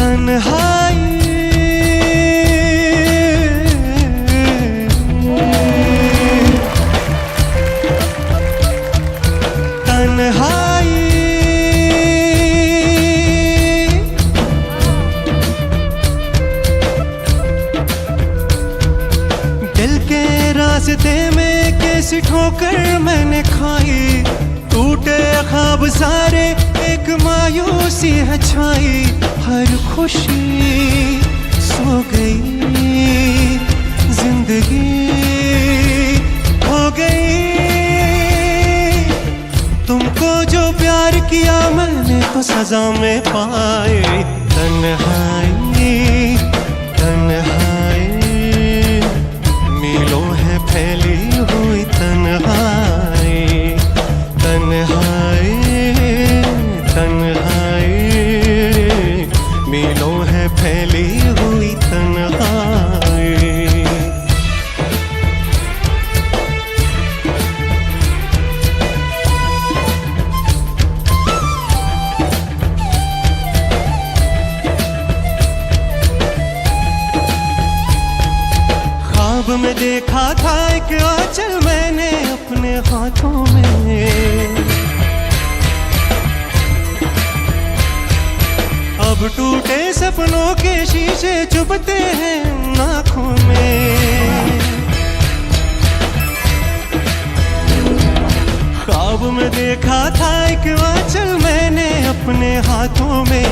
तन्हाई तन्हाई दिल के रास्ते में कैसी ठोकर मैंने खाई, टूटे ख्वाब सारे एक मायूसी है छाई, हर खुशी सो गई, जिंदगी हो गई। तुमको जो प्यार किया मैंने तो सजा में पाए, तन्हाई तन्हाई मीलों है फैली हुई तन्हाई, तन्हाई तन्हाई मीलों है फैली हुई तन्हाई। ख्वाब में देखा था एक आंचल मैंने अपने हाथों में, अब टूटे सपनों के शीशे चुभते हैं आँखों में। ख्वाब में देखा था एक आंचल मैंने अपने हाथों में,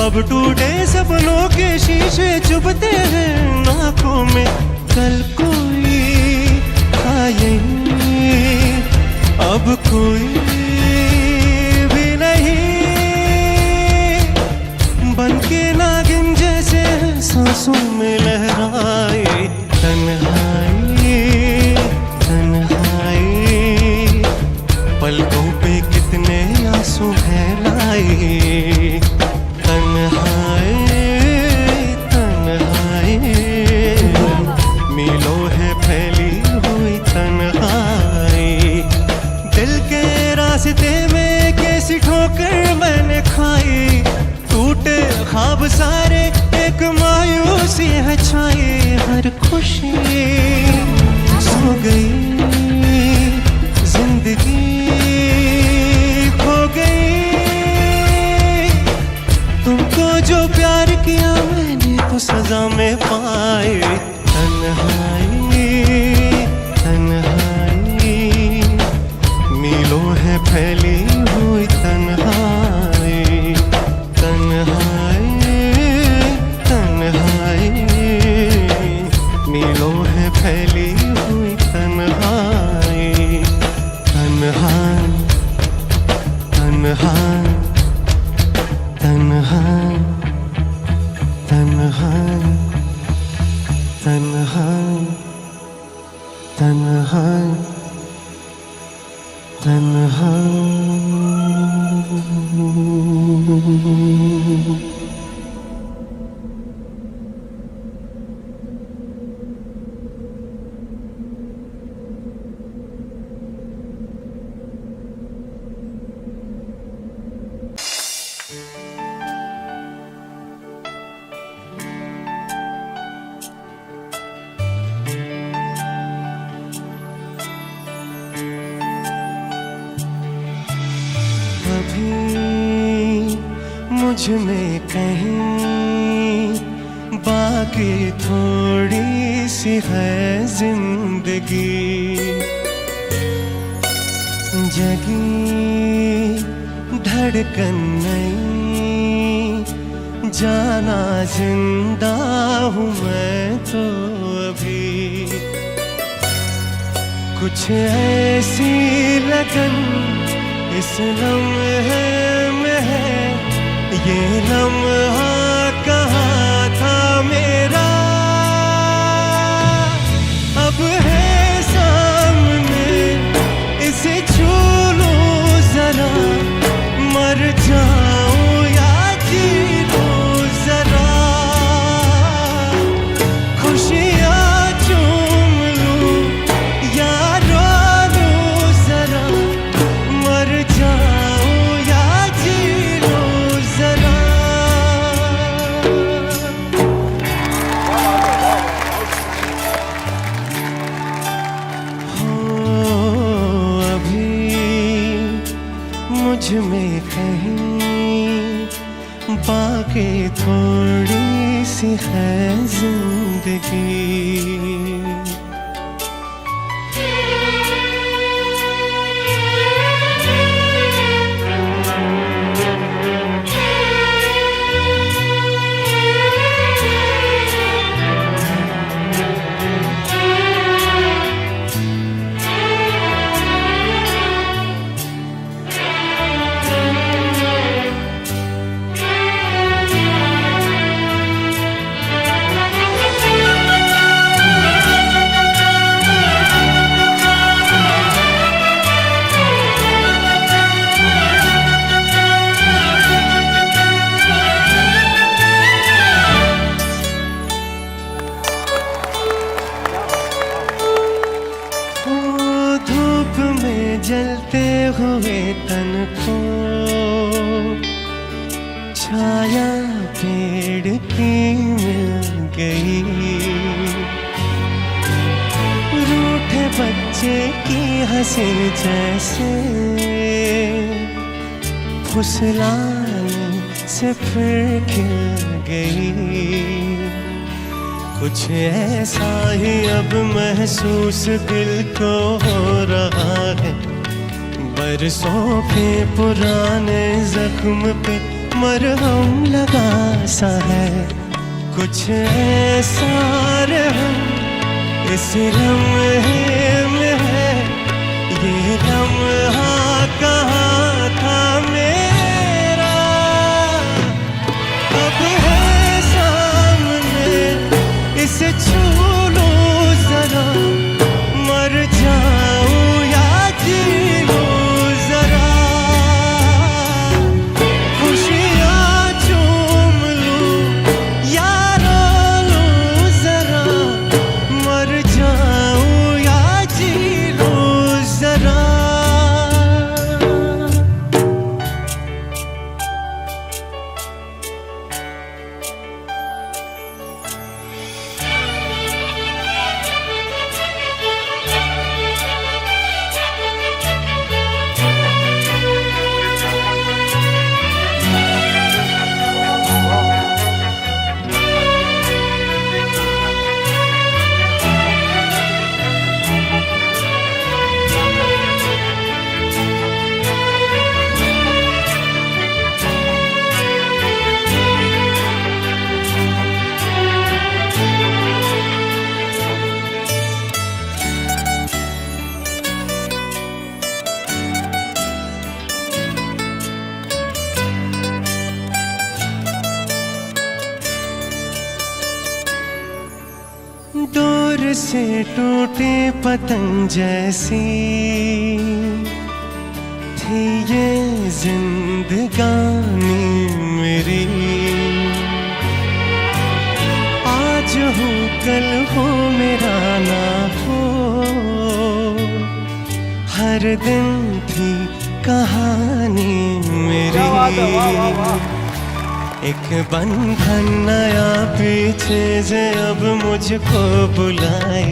अब टूटे सपनों के शीशे चुभते हैं आँखों में। कल कोई आए अब कोई भी नहीं, बनके नागिन जैसे सांसों में लहराए, तन्हाई तन्हाई पलकों पे कितने आंसू बहलाए, तन्हाई तन्हाई मीलों है फैली हुई तन्हाई। दिल के रास्ते में कैसी ठोकर मैंने खाई, टूटे ख्वाब सारे एक मायूसी है छाई, हर खुशी सो गई, जिंदगी खो गई। तुमको जो प्यार किया मैंने तो सजा में पाए, तन्हाई तन्हाई मीलों है फैली हुई तन्हाई, तन्हाई तन्हाई मीलों है फैली हुई तन्हाई, तन्हाई तन्हाई तन्हाई तन्हाई तन्हाई तन्हाई तन्हाई। मुझ में कहीं बाकी थोड़ी सी है जिंदगी, जगी धड़कन नहीं, जाना जिंदा हूँ मैं तो अभी। कुछ ऐसी लगन इस लम्हे में है, ये लम्हा कहाँ था मेरा, अब है सामने इसे छू लूं जरा, मर जाऊं या जी लूं जरा, खुशियाँ चूम लूं या रो लूं जरा, मर जाऊं या जी लूं जरा। थोड़ी सी है जिंदगी। जलते हुए तन को छाया पेड़ की मिल गई। रूठे बच्चे की हंसी जैसे फुसलाने से फिर खिल गई। कुछ ऐसा ही अब महसूस दिल को हो रहा है। बरसों के पुराने जख्म पे मरहम लगा सा है। कुछ ऐसा रहम इस लम्हे में है। ये लम्हा कहाँ था मेरा, अब है सामने, इसे छू लो जरा। मर जाऊं या जी लूं जरा, खुशियाँ चूम लूं या रो लूं जरा। मर जाऊं या जी लूं जरा। डोर से टूटी पतंग जैसी थी ये जिंदगानी मेरी। आज हो कल हो मेरा ना हो, हर दिन थी कहानी मेरी। एक बंधन नया पीछे से अब मुझको बुलाए।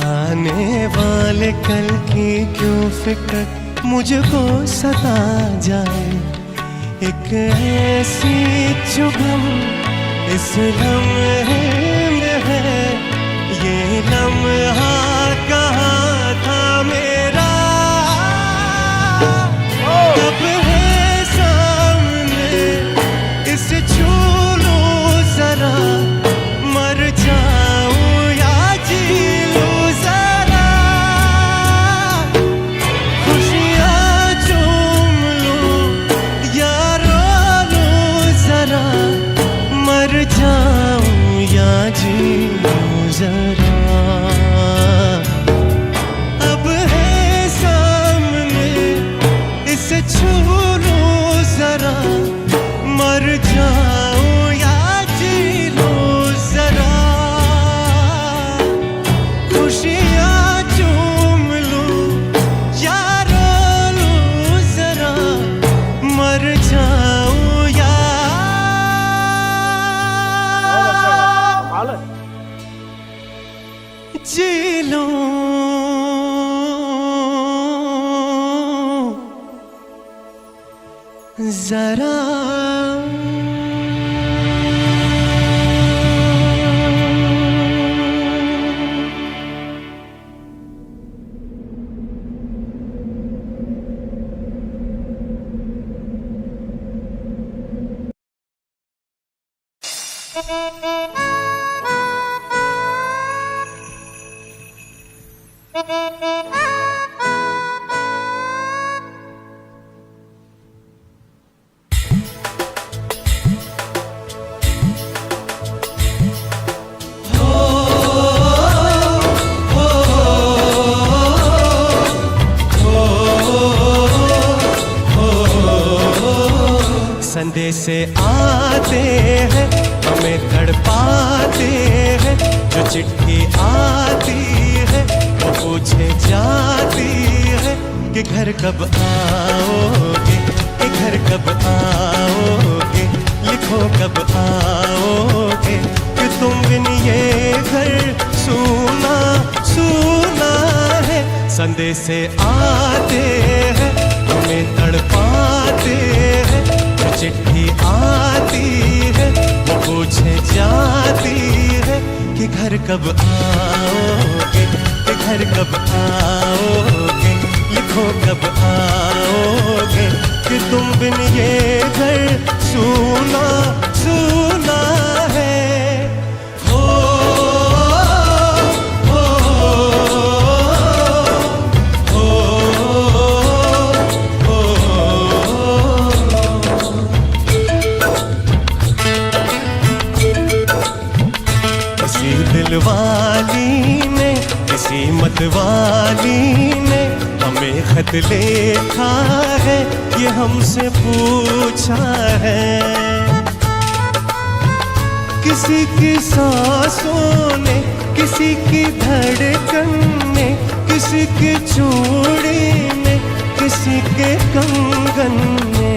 आने वाले कल की क्यों फिक्र मुझको सता जाए। एक ऐसी चुभन इस लम्हे में है। ये लम्हा कहाँ था मेरा, अब है सामने, इसे छू लो जरा। मर जाऊं या जी लूं जरा, खुशियाँ चूम लूं या रो लूं जरा। मर जाऊं या जी लूं जरा। अब है सामने, इसे छू लो जरा। मर जाऊं या जी लूं जरा, खुशियाँ चूम लूं या रो लूं जरा। मर जाऊं या जी लूं जरा। संदेश आते हैं हमें तड़पाते हैं, जो चिट्ठी आती है वो पूछे जाती है कि घर कब आओगे, कि घर कब आओगे, लिखो कब आओगे, कि तुम बिन ये घर सूना सूना है। संदेश आते हैं हमें तड़पाते हैं, चिट्ठी आती है वो पूछे जाती है कि घर कब आओगे, कि घर कब आओगे, लिखो कब आओगे, कि तुम बिन ये घर सूना सूना है। दिलवाली ने किसी मतवाली ने हमें खत लिखा है, ये हमसे पूछा है। किसी की सांसों ने, किसी की धड़कन ने, किसी की चूड़ी ने, किसी के कंगन ने,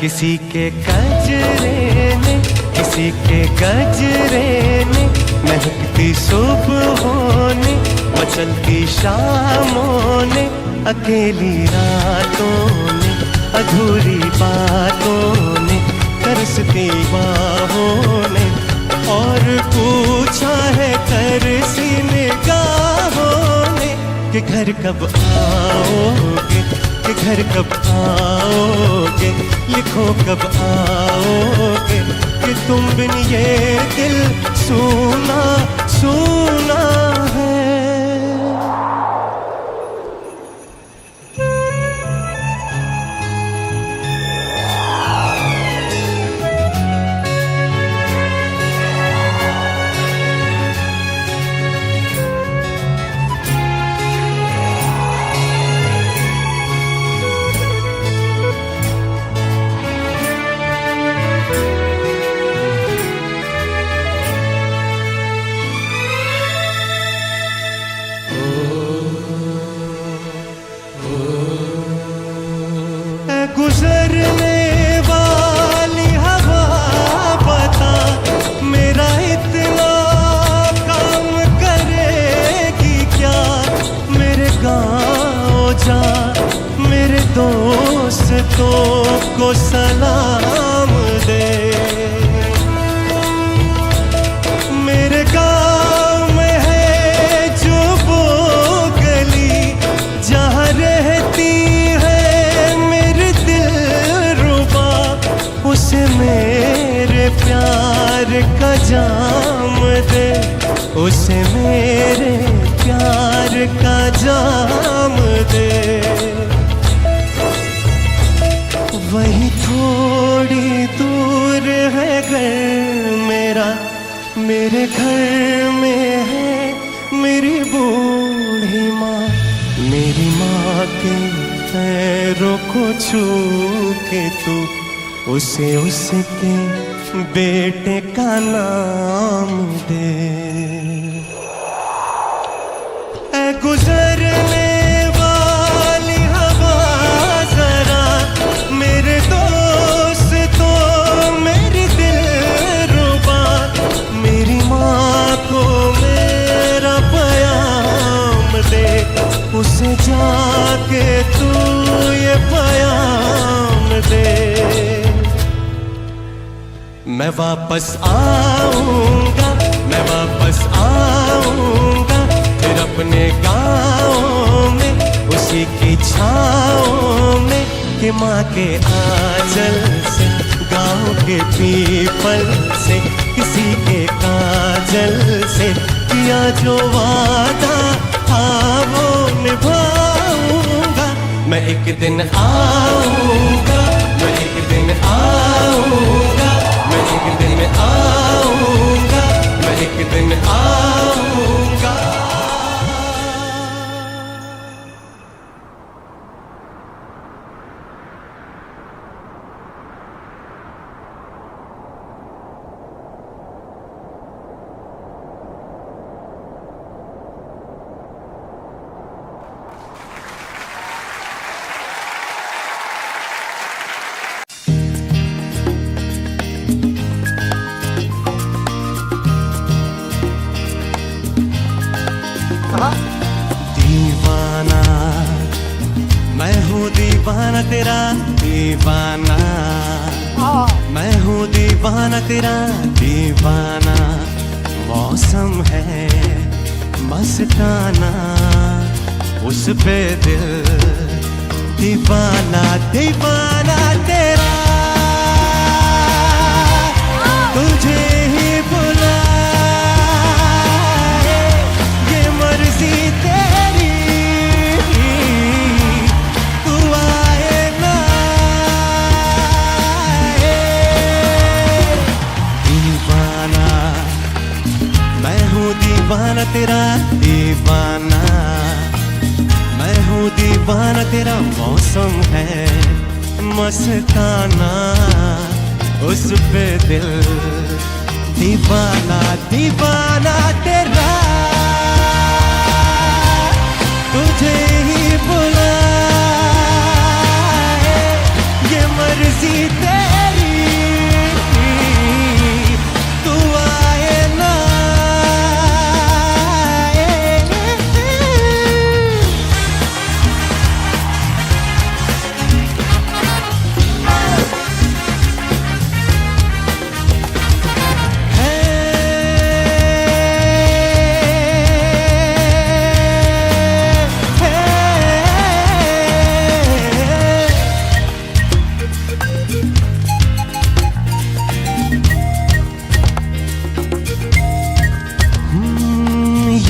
किसी के गजरे ने, किसी के गजरे ने, महकती सुबहों ने, मचलती शामों ने, अकेली रातों ने, अधूरी बातों ने, तरसती बाहों ने, और पूछा है तरसी निगाहों ने कि घर कब आओगे, कि घर कब आओगे, लिखो कब आओगे, कि तुम बिन ये दिल सूना सूना है। गुजरने वाली हवा बता, मेरा इतना काम करेगी क्या, मेरे गाँव जा, मेरे दोस्तों को सलाम दे। मेरे गाँव में है जो वो गली जहाँ रहती उसे मेरे प्यार का जाम दे, उसे मेरे प्यार का जाम दे। वही थोड़ी दूर है घर मेरा, मेरे घर में है मेरी बूढ़ी माँ, मेरी माँ के पैरों को छू के तू उसे उसके बेटे का नाम दे। ऐ गुजरने वाली हवा जरा, मेरे दोस्तों मेरी दिलरुबा, मेरी माँ को मेरा प्याम दे, उसे जाके तू ये प्याम दे। मैं वापस आऊंगा, मैं वापस आऊंगा, फिर अपने गाँव में, उसी की छाँव में, कि माँ के आंचल से गाँव के पीपल से, किसी के काजल से किया जो वादा था वो निभाऊंगा। मैं एक दिन आऊंगा, मैं एक दिन आऊंगा, मैं एक दिन आऊंगा, मैं एक दिन आऊंगा। दीवाना मैं हूँ, दीवाना तेरा दीवाना, मैं हूँ दीवाना तेरा दीवाना। मौसम है मस्ताना, उस पे दिल दीवाना दीवाना तेरा। तुझे ही बुलाए ये मर्जी तेरी, तू आए ना आए। दीवाना मैं हूँ, दीवाना तेरा दीवाना, मैं हूँ दीवाना तेरा। मौसम है मस्ताना, उस पे दिल दीवाना दीवाना तेरा। तुझे ही बुलाए ये मर्जी तेरी, तू आए ना आए।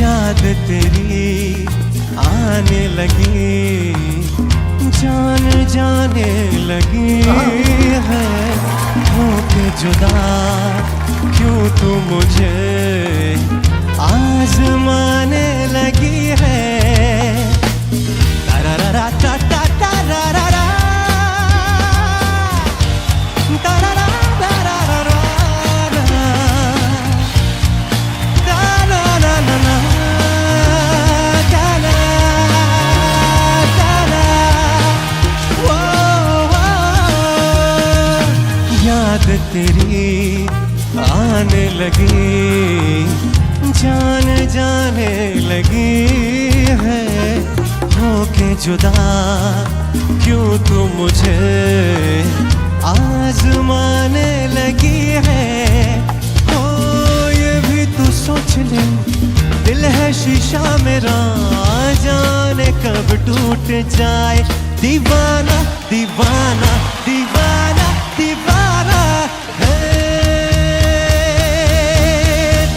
याद तेरी आने लगी, जान जाने लगी है। होके जुदा क्यों तू मुझे आजमाने लगी है। तारारा ता ता तारारा, तारारा तारारा, याद तेरी आने लगी, जान जाने लगी है। होके जुदा क्यों तू मुझे आजमाने लगी है। हो ये भी तू सोच ले, दिल है शीशा मेरा, जाने कब टूट जाए। दीवाना दीवाना दीवाना दीवाना है,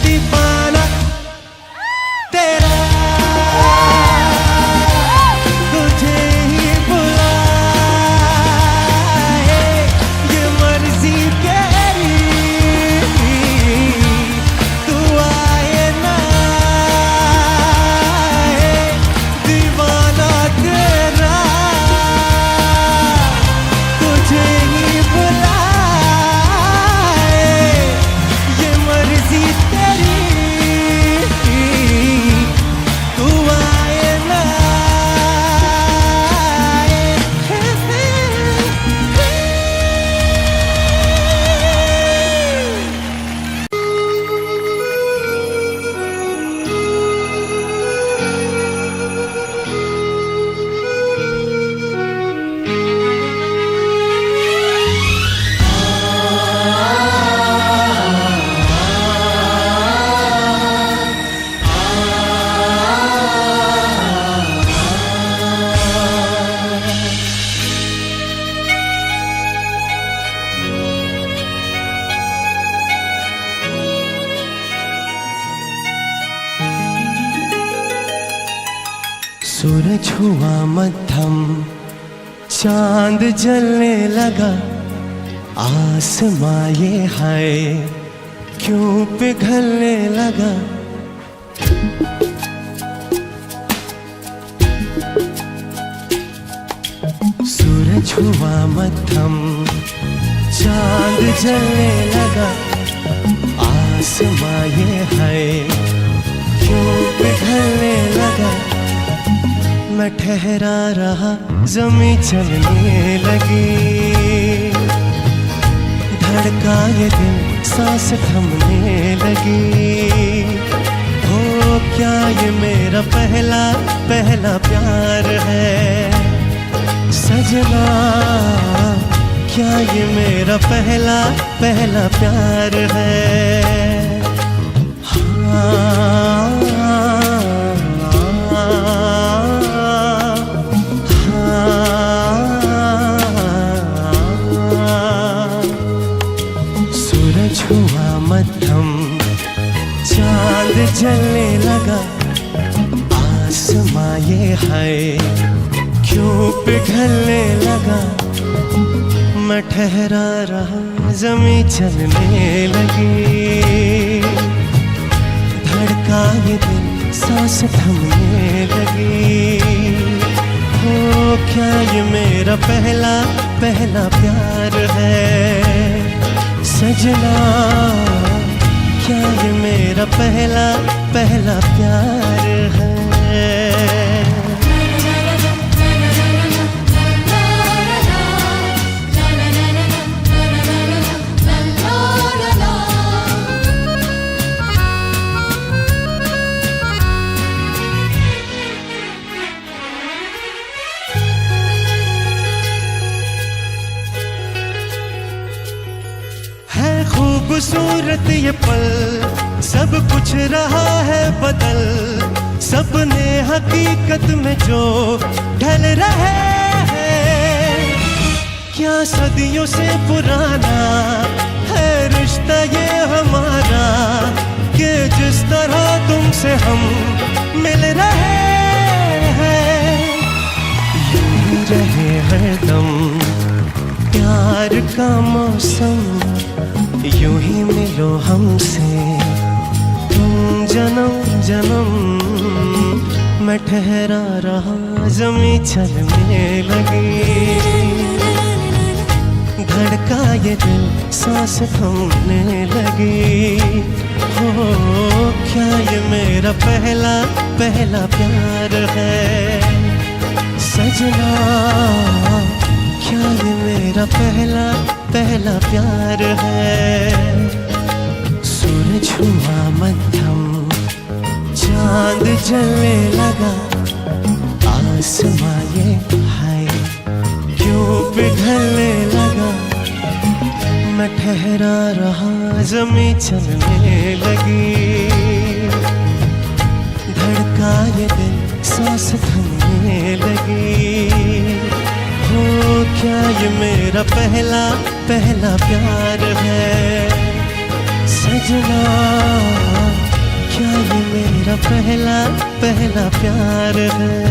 दीवाना तेरा। तुझे ही बुलाए ये मर्जी तेरी, तू आए ना आए। दीवाना तेरा, तुझे ही बुलाए सूरज हुआ मध्यम, चांद जलने लगा, आसमां ये हाय क्यों पिघलने लगा। सूरज हुआ मध्यम, चांद जलने लगा, आसमां ये हाय क्यों पिघलने लगा। मैं ठहरा रहा, ज़मीं चलने लगी, धड़का ये दिल, सांस थमने लगी। हो क्या ये मेरा पहला पहला प्यार है सजना, क्या ये मेरा पहला पहला प्यार है। सूरज हुआ मध्यम, चांद जलने लगा, आसमां ये हाय क्यों पिघलने लगा। मैं ठहरा रहा, ज़मीं चलने लगी, धड़का ये दिल, सांस थमने लगी। हो क्या ये मेरा पहला पहला प्यार है सजना, क्या ये मेरा पहला पहला प्यार है। खूबसूरत ये पल, सब कुछ रहा है बदल, सपने हकीकत में जो ढल रहे हैं। क्या सदियों से पुराना है रिश्ता ये हमारा, कि जिस तरह तुमसे हम मिल रहे हैं। यूं रहे हरदम प्यार का मौसम, यूं ही मिलो हमसे तुम जन्म जन्म। मैं ठहरा रहा, ज़मीं चलने लगी, धड़का ये दिल, सांस थमने लगी। हो क्या ये मेरा पहला पहला प्यार है सजना, क्या ये मेरा पहला पहला प्यार है। सूरज हुआ मध्यम, चांद जलने लगा, आसमां ये हाय क्यों पिघलने लगा। मैं ठहरा रहा, ज़मीं चलने लगी, धड़का ये दिल, सांस थमने लगी। हो क्या ये मेरा पहला पहला प्यार है सजना, क्या ये मेरा पहला पहला प्यार है।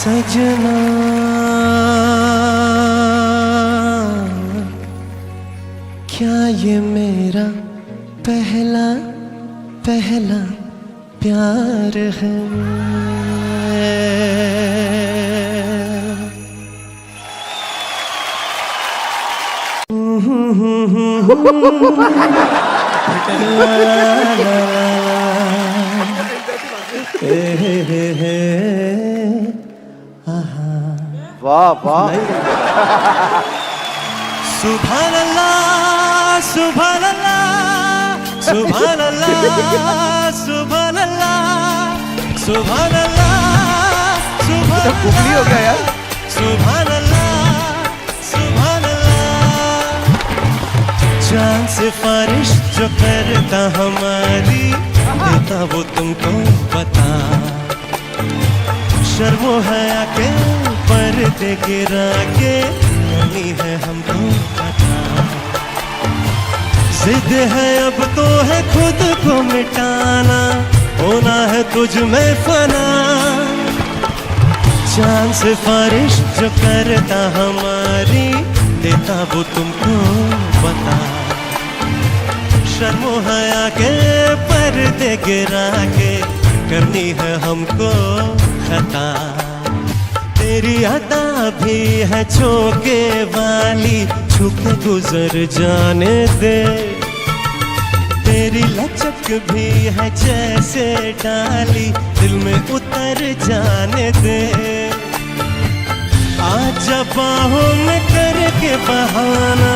सजना क्या ये मेरा पहला पहला प्यार है। वाह वाह, सुभान अल्लाह सुभान अल्लाह सुभान अल्लाह सुभान अल्लाह सुभान अल्लाह सुभान कुकली हो गया यार। सुभान अल्लाह सुभान अल्लाह। चांद सिफारिश जो करता हमारी देता वो तुमको बता। शर्मो हया के पर्दे गिरा के करनी है हमको पता। जिद है अब तो है खुद को मिटाना, होना है तुझ में फना। चांद सिफारिश जो करता हमारी देता वो तुमको बता। शर्मो हया के पर्दे गिरा के करनी है हमको खता। तेरी अदा भी है झोंके वाली, छू के गुजर जाने दे। तेरी लचक भी है जैसे डाली, दिल में उतर जाने दे। आजा बाहों में करके बहाना,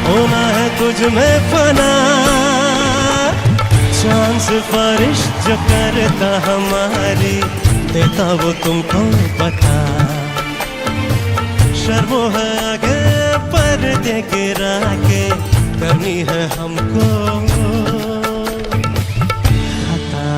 होना है तुझ में फना। चांद सिफारिश जो करता हमारी देता वो तुमको बता। शर्मो है आगे पर्दे गिरा के करनी है हमको खता।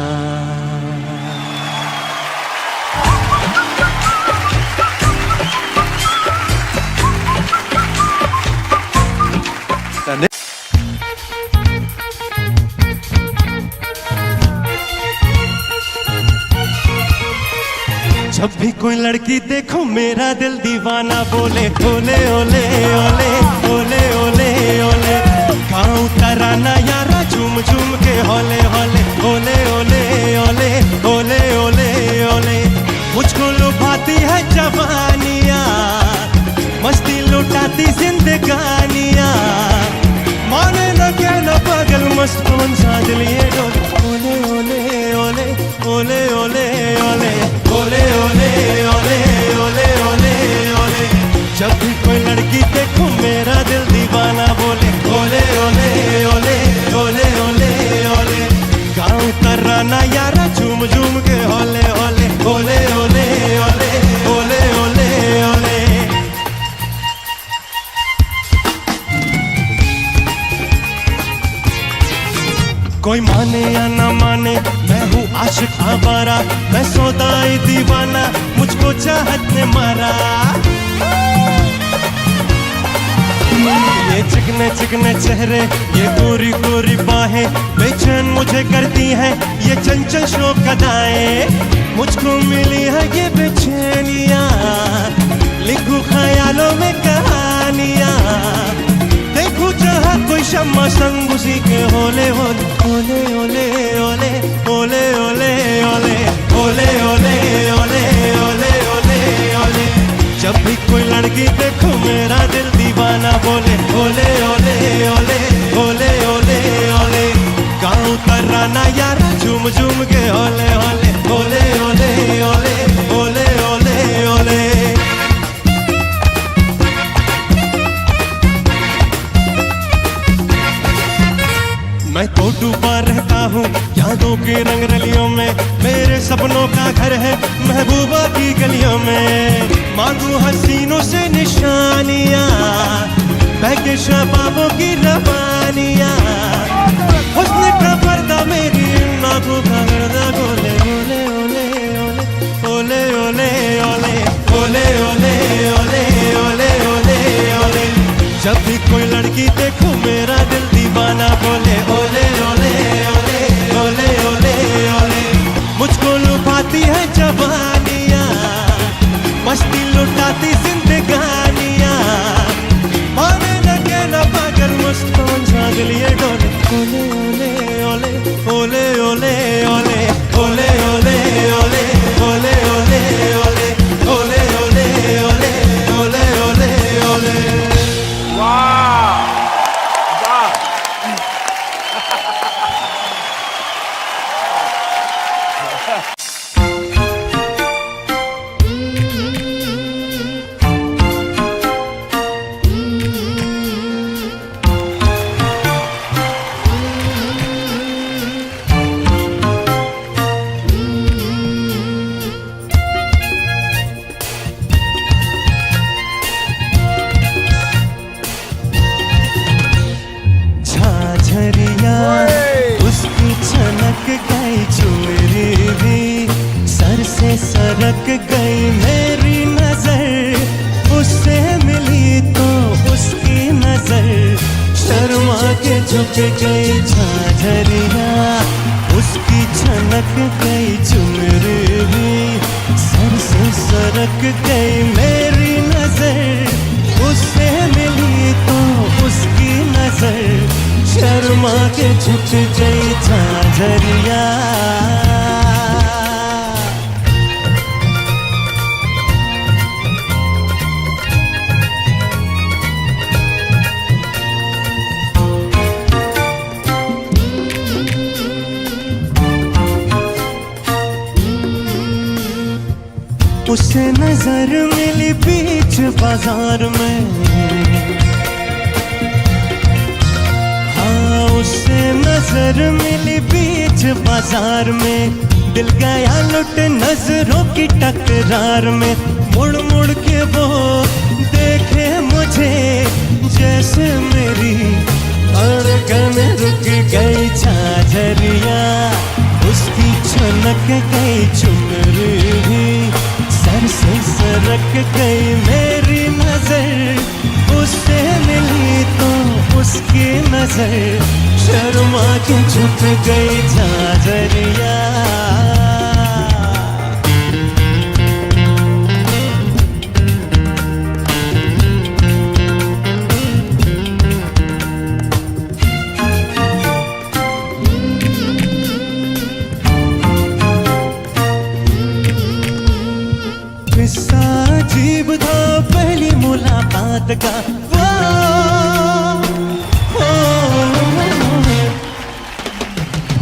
जब भी कोई लड़की देखो मेरा दिल दीवाना बोले ओले ओले ओले ओले ओले ओले। गाँव तराना यारा झूम झूम के होले होले ओले ओले ओले ओले ओले ओले। मुझको लुभाती है जवानियाँ, मस्ती लुटाती जिंदगानियाँ। माने न क्या न पागल मस्त कौन सा दिल ये डोले ओले ओले ओले ओले ओले ओले ओले ओले ओले ओले ओले। जब भी कोई लड़की देखो मेरा दिल दीवाना बोले ओले ओले ओले ओले ओले ओले। गाँव तराना यारा झूम झूम के होले होले ओले ओले ओले ओले ओले ओले। कोई माने या ना माने मैं हूँ आशिक आवारा। मैं सौदाई दीवाना, मुझको चाहत ने मारा। ये चिकने चिकने चेहरे, ये गोरी गोरी बाहें बेचैन मुझे करती हैं। ये चंचल शोक अदाएं मुझको मिली है ये बेचैनियाँ। लिखूं ख्यालों में कहानियाँ, देखूं जहाँ कोई शम्मा संग उसी के होले होले ओले ओले ओले ओले ओले ओले ओले ओले ओले ओले ओले ओले। जब भी कोई लड़की देखो मेरा दिल दीवाना बोले ओले ओले ओले ओले ओले ओले। गाँव तराना यारा झूम झूम के होले होले ओले ओले ओले ओले ओले ओले। मैं तो डूबा रहता हूँ यादों के रंग रलियों में। मेरे सपनों का घर है महबूबा की गलियों में। मांगू हसीनों से निशानियाँ, बहके शबाबों की रवानियाँ। हुस्न का पर्दा मेरी आँखों का गर्दा बोले ओले ओले ओले ओले ओले ओले ओले ओले ओले ओले ओले। जब भी कोई लड़की देखो मेरा दिल दीवाना बोले ओले ओले ओले ओले ओले ओले। मुझको लुभाती है जवानियाँ, मस्ती लुटाती जिंदगानियाँ। माने न के न पागल मस्त कौन सा दिल ये डोले ओले ओले ओले ओले ओले ओले ओले ओले ओले ओले ओले ओले ओले ओले ओले ओले ओले ओले। वाह वाह। छनक गई चुनरी भी, सर से सरक गई मेरी नजर, उससे मिली तो उसकी नजर, शर्मा के झुक गई झांझरिया। उसे नजर मिली बीच बाजार में, हाँ उसे नजर मिली बीच बाजार में, दिल गया लुट नजरों की टकरार में, मुड़ मुड़ के वो देखे मुझे जैसे मेरी धड़कन रुक गई झांझरिया, उसकी छनक गई चुनरी भी, सर से सरक गई मेरी नजर, उससे मिली तो उसकी नजर, शर्मा के झुक गई झांझरिया। किस्सा अजीब था पहली मुलाकात का,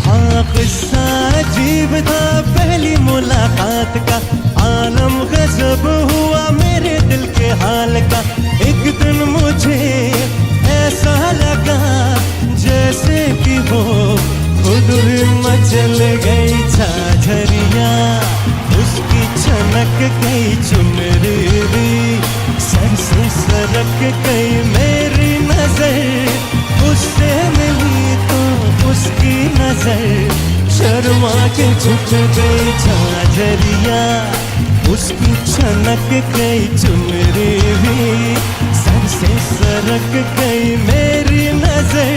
हाँ किस्सा अजीब था पहली मुलाकात का, आलम गजब हुआ मेरे दिल के हाल का, एक दिन मुझे ऐसा लगा जैसे कि वो खुद ही मचल गई झांझरिया, उसकी छनक गई चुनरी भी, सर से सरक गई मेरी नजर, उससे मिली तो उसकी नजर, शर्मा के झुक गई झांझरिया, उसकी छनक गई चुनरी भी, सर से सरक गई मेरी नजर,